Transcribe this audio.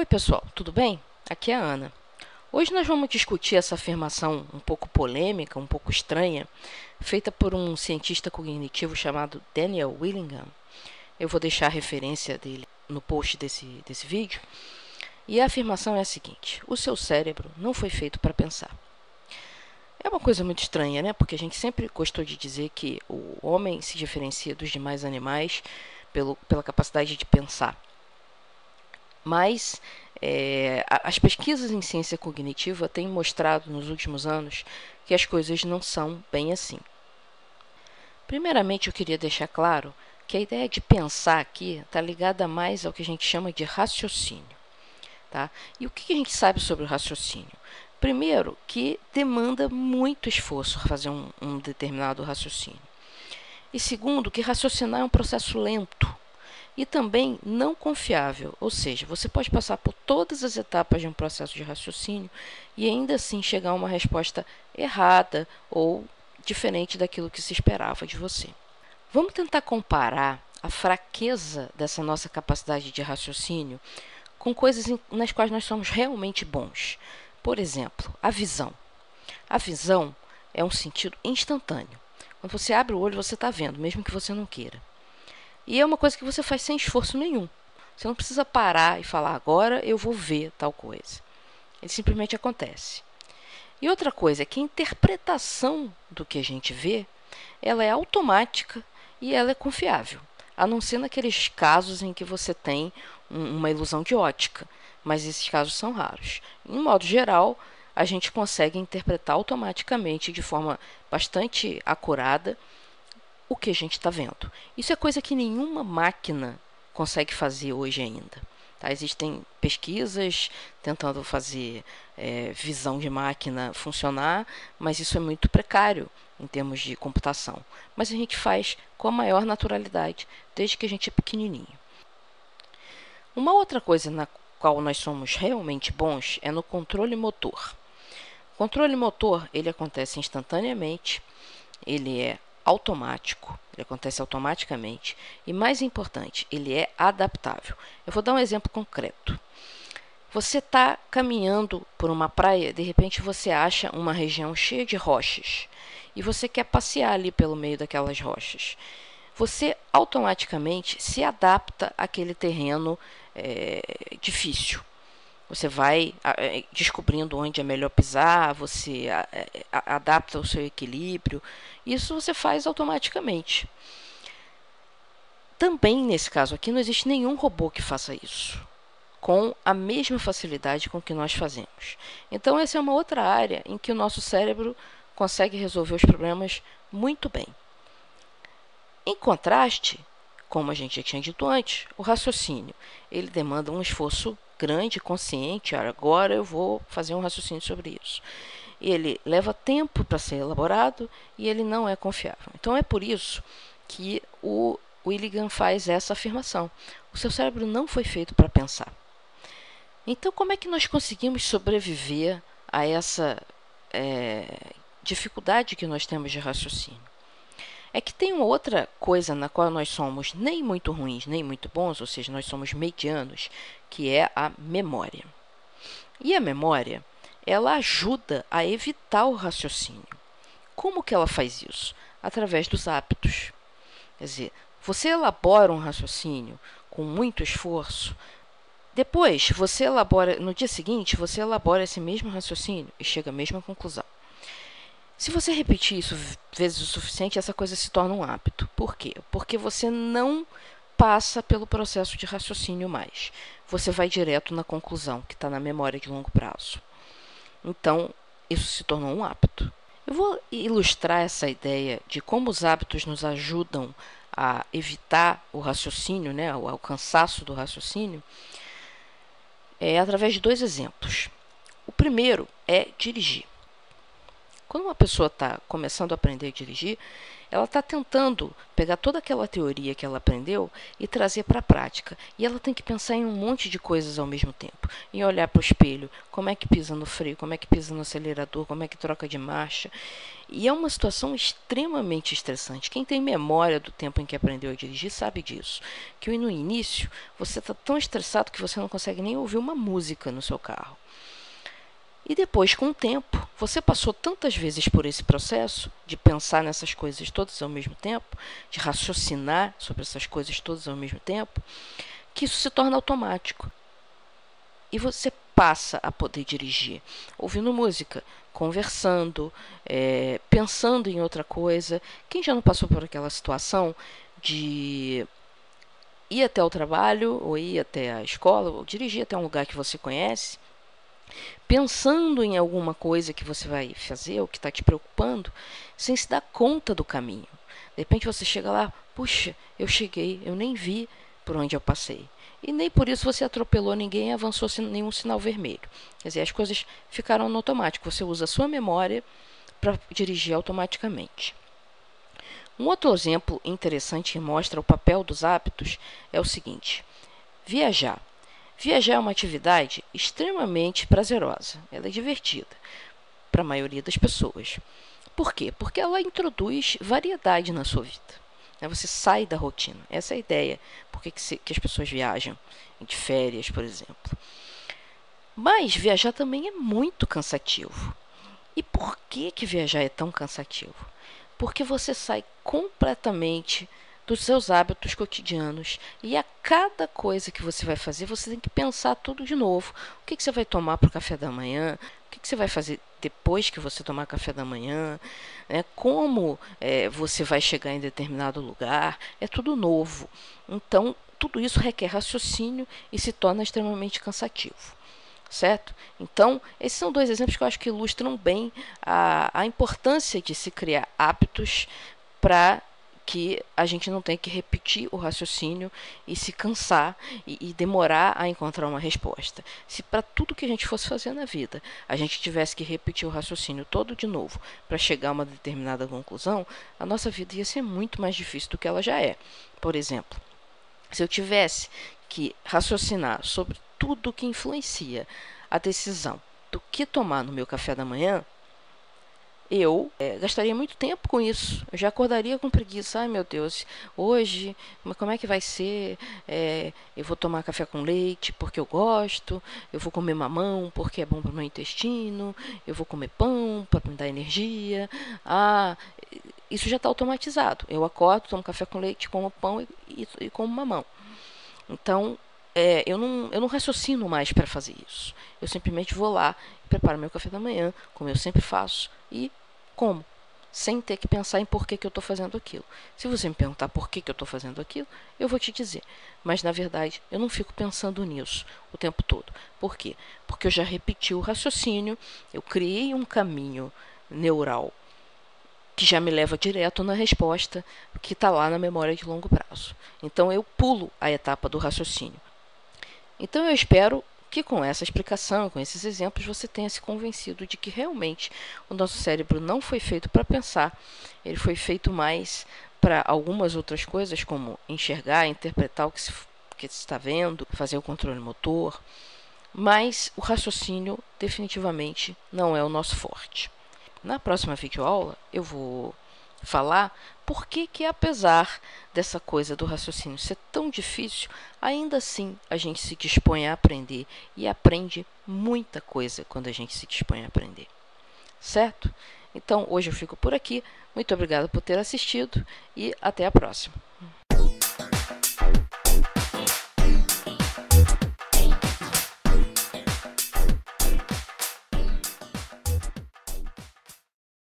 Oi pessoal, tudo bem? Aqui é a Ana. Hoje nós vamos discutir essa afirmação um pouco polêmica, um pouco estranha, feita por um cientista cognitivo chamado Daniel Willingham. Eu vou deixar a referência dele no post desse vídeo. E a afirmação é a seguinte: o seu cérebro não foi feito para pensar. É uma coisa muito estranha, né? Porque a gente sempre gostou de dizer que o homem se diferencia dos demais animais pela capacidade de pensar. Mas as pesquisas em ciência cognitiva têm mostrado nos últimos anos que as coisas não são bem assim. Primeiramente, eu queria deixar claro que a ideia de pensar aqui está ligada mais ao que a gente chama de raciocínio. Tá? E o que a gente sabe sobre o raciocínio? Primeiro, que demanda muito esforço fazer um determinado raciocínio. E segundo, que raciocinar é um processo lento e também não confiável, ou seja, você pode passar por todas as etapas de um processo de raciocínio e ainda assim chegar a uma resposta errada ou diferente daquilo que se esperava de você. Vamos tentar comparar a fraqueza dessa nossa capacidade de raciocínio com coisas nas quais nós somos realmente bons. Por exemplo, a visão. A visão é um sentido instantâneo. Quando você abre o olho, você está vendo, mesmo que você não queira. E é uma coisa que você faz sem esforço nenhum. Você não precisa parar e falar, agora eu vou ver tal coisa. Ele simplesmente acontece. E outra coisa é que a interpretação do que a gente vê, ela é automática e ela é confiável. A não ser naqueles casos em que você tem uma ilusão de ótica. Mas esses casos são raros. Em modo geral, a gente consegue interpretar automaticamente, de forma bastante acurada, o que a gente está vendo. Isso é coisa que nenhuma máquina consegue fazer hoje ainda. Tá? Existem pesquisas tentando fazer visão de máquina funcionar, mas isso é muito precário em termos de computação. Mas a gente faz com a maior naturalidade, desde que a gente é pequenininho. Uma outra coisa na qual nós somos realmente bons é no controle motor. O controle motor, ele acontece instantaneamente, ele é automático, ele acontece automaticamente e, mais importante, ele é adaptável. Eu vou dar um exemplo concreto. Você está caminhando por uma praia, de repente você acha uma região cheia de rochas e você quer passear ali pelo meio daquelas rochas. Você automaticamente se adapta àquele terreno difícil. Você vai descobrindo onde é melhor pisar, você adapta o seu equilíbrio. Isso você faz automaticamente. Também, nesse caso aqui, não existe nenhum robô que faça isso com a mesma facilidade com que nós fazemos. Então, essa é uma outra área em que o nosso cérebro consegue resolver os problemas muito bem. Em contraste, como a gente já tinha dito antes, o raciocínio, ele demanda um esforço grande, consciente. Agora eu vou fazer um raciocínio sobre isso. Ele leva tempo para ser elaborado e ele não é confiável. Então é por isso que o Willingham faz essa afirmação. O seu cérebro não foi feito para pensar. Então como é que nós conseguimos sobreviver a essa dificuldade que nós temos de raciocínio? É que tem uma outra coisa na qual nós somos nem muito ruins, nem muito bons, ou seja, nós somos medianos, que é a memória. E a memória, ela ajuda a evitar o raciocínio. Como que ela faz isso? Através dos hábitos. Quer dizer, você elabora um raciocínio com muito esforço, depois, no dia seguinte, você elabora esse mesmo raciocínio e chega à mesma conclusão. Se você repetir isso vezes o suficiente, essa coisa se torna um hábito. Por quê? Porque você não passa pelo processo de raciocínio mais. Você vai direto na conclusão, que está na memória de longo prazo. Então, isso se tornou um hábito. Eu vou ilustrar essa ideia de como os hábitos nos ajudam a evitar o raciocínio, né, o cansaço do raciocínio, através de dois exemplos. O primeiro é dirigir. Quando uma pessoa está começando a aprender a dirigir, ela está tentando pegar toda aquela teoria que ela aprendeu e trazer para a prática. E ela tem que pensar em um monte de coisas ao mesmo tempo. Em olhar para o espelho, como é que pisa no freio, como é que pisa no acelerador, como é que troca de marcha. E é uma situação extremamente estressante. Quem tem memória do tempo em que aprendeu a dirigir sabe disso. Que no início você está tão estressado que você não consegue nem ouvir uma música no seu carro. E depois, com o tempo, você passou tantas vezes por esse processo de pensar nessas coisas todas ao mesmo tempo, de raciocinar sobre essas coisas todas ao mesmo tempo, que isso se torna automático. E você passa a poder dirigir ouvindo música, conversando, pensando em outra coisa. Quem já não passou por aquela situação de ir até o trabalho, ou ir até a escola, ou dirigir até um lugar que você conhece, pensando em alguma coisa que você vai fazer ou que está te preocupando, sem se dar conta do caminho. De repente você chega lá, puxa, eu cheguei, eu nem vi por onde eu passei. E nem por isso você atropelou ninguém e avançou sem nenhum sinal vermelho. Quer dizer, as coisas ficaram no automático. Você usa a sua memória para dirigir automaticamente. Um outro exemplo interessante que mostra o papel dos hábitos é o seguinte: viajar. Viajar é uma atividade extremamente prazerosa, ela é divertida para a maioria das pessoas. Por quê? Porque ela introduz variedade na sua vida. Você sai da rotina. Essa é a ideia. Por que as pessoas viajam de férias, por exemplo? Mas viajar também é muito cansativo. E por que viajar é tão cansativo? Porque você sai completamente dos seus hábitos cotidianos e a cada coisa que você vai fazer, você tem que pensar tudo de novo. O que você vai tomar para o café da manhã? O que você vai fazer depois que você tomar café da manhã? Como você vai chegar em determinado lugar? É tudo novo. Então, tudo isso requer raciocínio e se torna extremamente cansativo. Certo? Então, esses são dois exemplos que eu acho que ilustram bem a importância de se criar hábitos para que a gente não tenha que repetir o raciocínio e se cansar e demorar a encontrar uma resposta. Se para tudo que a gente fosse fazer na vida a gente tivesse que repetir o raciocínio todo de novo para chegar a uma determinada conclusão, a nossa vida ia ser muito mais difícil do que ela já é. Por exemplo, se eu tivesse que raciocinar sobre tudo que influencia a decisão do que tomar no meu café da manhã, eu gastaria muito tempo com isso. Eu já acordaria com preguiça. Ai, meu Deus, hoje, como é que vai ser? Eu vou tomar café com leite porque eu gosto. Eu vou comer mamão porque é bom para o meu intestino. Eu vou comer pão para me dar energia. Isso já está automatizado. Eu acordo, tomo café com leite, como pão e como mamão. Então, eu não raciocino mais para fazer isso. Eu simplesmente vou lá, preparo meu café da manhã, como eu sempre faço, e como, sem ter que pensar em por que eu estou fazendo aquilo. Se você me perguntar por que eu estou fazendo aquilo, eu vou te dizer. Mas, na verdade, eu não fico pensando nisso o tempo todo. Por quê? Porque eu já repeti o raciocínio, eu criei um caminho neural que já me leva direto na resposta que está lá na memória de longo prazo. Então, eu pulo a etapa do raciocínio. Então, eu espero que com essa explicação, com esses exemplos, você tenha se convencido de que realmente o nosso cérebro não foi feito para pensar, ele foi feito mais para algumas outras coisas, como enxergar, interpretar o que se está vendo, fazer o controle motor, mas o raciocínio definitivamente não é o nosso forte. Na próxima videoaula, eu vou falar por que apesar dessa coisa do raciocínio ser tão difícil, ainda assim a gente se dispõe a aprender e aprende muita coisa quando a gente se dispõe a aprender. Certo? Então, hoje eu fico por aqui. Muito obrigada por ter assistido e até a próxima.